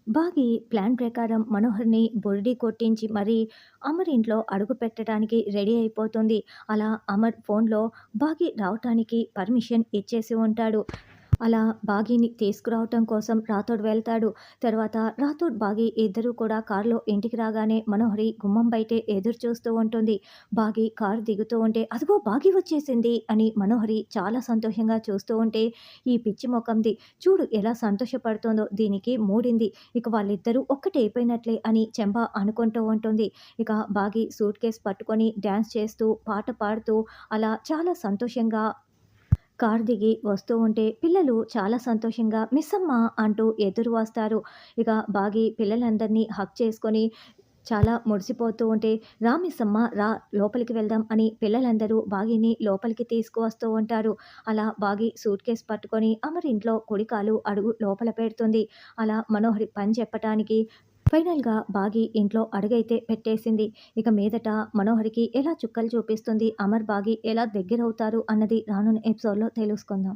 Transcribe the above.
బాగి plan ప్రకారం మనోహర్‌ని బురిడి కొట్టించి మరీ అమర్ ఇంట్లో అడుగు పెట్టడానికి రెడీ అయిపోతుంది. అలా అమర్ ఫోన్‌లో బాగి రావటానికి పర్మిషన్ ఇచ్చేసి ఉంటాడు. అలా బాగీని తీసుకురావటం కోసం రాథోడ్ వెళ్తాడు. తర్వాత రాథోడ్, బాగి ఇద్దరూ కూడా కారులో ఇంటికి రాగానే మనోహరి గుమ్మం బయటే ఎదురు చూస్తూ ఉంటుంది. బాగి కారు దిగుతూ ఉంటే, "అదిగో బాగి వచ్చేసింది" అని మనోహరి చాలా సంతోషంగా చూస్తూ ఉంటే, ఈ పిచ్చి మొకంది చూడు ఎలా సంతోషపడుతోందో, దీనికి మూడింది. ఇక వాళ్ళిద్దరూ ఒక్కటైపోయినట్లే అని చెంబ అనుకుంటూ ఉంటుంది. ఇక బాగి సూట్ కేస్ పట్టుకొని డాన్స్ చేస్తూ, పాట పాడుతూ అలా చాలా సంతోషంగా కారు దిగి వస్తూ ఉంటే పిల్లలు చాలా సంతోషంగా మిస్సమ్మ అంటూ ఎదురు వస్తారు. ఇక బాగి పిల్లలందరినీ హగ్ చేసుకొని చాలా మురిసిపోతూ ఉంటే, "రా మిస్సమ్మ రా లోపలికి వెళ్దాం" అని పిల్లలందరూ బాగిని లోపలికి తీసుకువస్తూ ఉంటారు. అలా బాగి సూట్ కేస్ పట్టుకొని అమర్ ఇంట్లో కుడి కాలు అడుగు లోపల పెడుతుంది. అలా మనోహరి పని చెప్పటానికి ఫైనల్‌గా బాగి ఇంట్లో అడుగైతే పెట్టేసింది. ఇక మీదట మనోహరికి ఎలా చుక్కలు చూపిస్తుంది, అమర్, బాగి ఎలా దగ్గరవుతారు అన్నది రానున్న ఎపిసోడ్‌లో తెలుసుకుందాం.